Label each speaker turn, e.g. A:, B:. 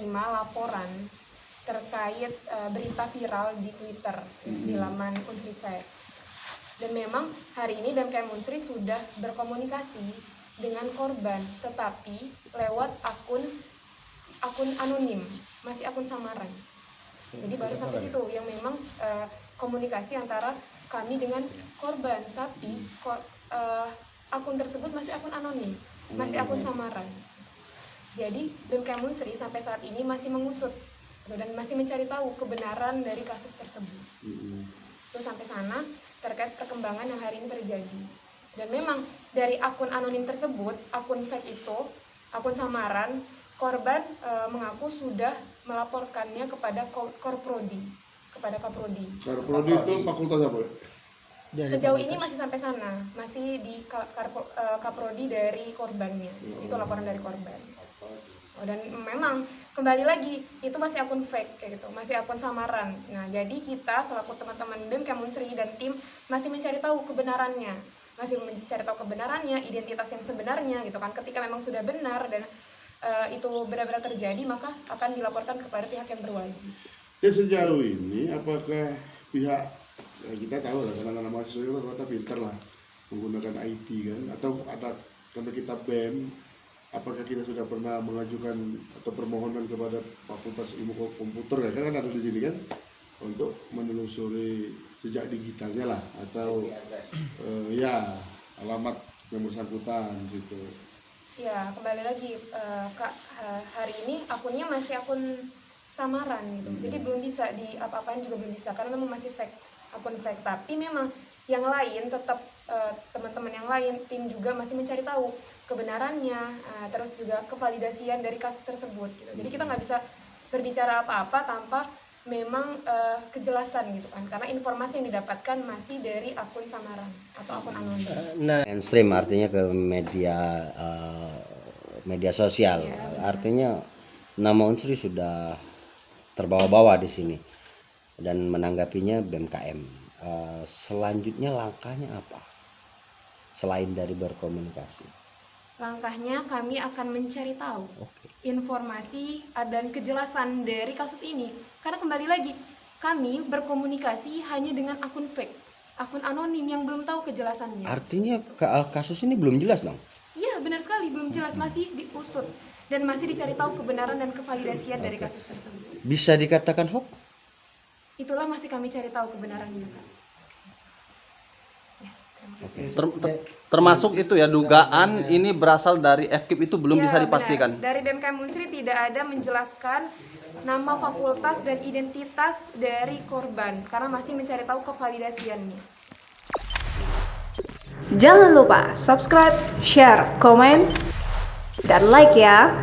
A: menerima laporan terkait berita viral di Twitter di laman Unsri Fest. Dan memang hari ini BMKM Unsri sudah berkomunikasi dengan korban, tetapi lewat akun anonim, masih akun samaran. Jadi baru sampai situ yang memang komunikasi antara kami dengan korban, tapi akun tersebut masih akun anonim, masih akun samaran. Jadi BMKM Unsri sampai saat ini masih mengusut dan masih mencari tahu kebenaran dari kasus tersebut. Terus sampai sana terkait perkembangan yang hari ini terjadi. Dan memang dari akun anonim tersebut, akun fake itu, akun samaran, korban mengaku sudah melaporkannya kepada Korprodi, kepada Kaprodi.
B: Kaprodi itu fakultas apa?
A: Sejauh ini masih sampai sana, masih di Kaprodi dari korbannya. Itu laporan dari korban. Dan memang kembali lagi itu masih akun fake kayak gitu, masih akun samaran. Nah, jadi kita selaku teman-teman BMKM Unsri dan tim masih mencari tahu kebenarannya, identitas yang sebenarnya gitu kan. Ketika memang sudah benar dan itu benar-benar terjadi, maka akan dilaporkan kepada pihak yang berwajib.
B: Ya sejauh ini apakah pihak kita tahu lah karena anak mahasiswa itu rata pintar lah menggunakan IT kan, atau ada karena kita BEM, apakah kita sudah pernah mengajukan atau permohonan kepada Fakultas Ilmu Komputer ya kan ada di sini kan untuk menelusuri jejak digitalnya lah atau ya alamat yang bersangkutan gitu.
A: Ya kembali lagi Kak, hari ini akunnya masih akun samaran gitu, jadi belum bisa di apa-apain juga belum bisa karena memang masih fake, akun fake. Tapi memang yang lain tetap teman-teman yang lain, tim juga masih mencari tahu kebenarannya, terus juga kevalidasian dari kasus tersebut gitu. Jadi kita nggak bisa berbicara apa-apa tanpa memang kejelasan gitu kan, karena informasi yang didapatkan masih dari akun samaran atau akun anonim.
C: Mainstream artinya ke media sosial, artinya nama Unsri sudah terbawa-bawa di sini dan menanggapinya BMKM. Selanjutnya langkahnya apa selain dari berkomunikasi?
A: Langkahnya kami akan mencari tahu informasi dan kejelasan dari kasus ini. Karena kembali lagi, kami berkomunikasi hanya dengan akun fake, akun anonim yang belum tahu kejelasannya.
C: Artinya kasus ini belum jelas dong?
A: Iya benar sekali, belum jelas, masih diusut dan masih dicari tahu kebenaran dan kevalidasian dari kasus tersebut.
C: Bisa dikatakan hoax?
A: Itulah masih kami cari tahu kebenarannya, Kak.
D: Termasuk itu ya dugaan ini berasal dari FKIP itu belum bisa dipastikan.
A: Benar. Dari BMKM Unsri tidak ada menjelaskan nama fakultas dan identitas dari korban karena masih mencari tahu kevalidasiannya.
E: Jangan lupa subscribe, share, komen, dan like ya.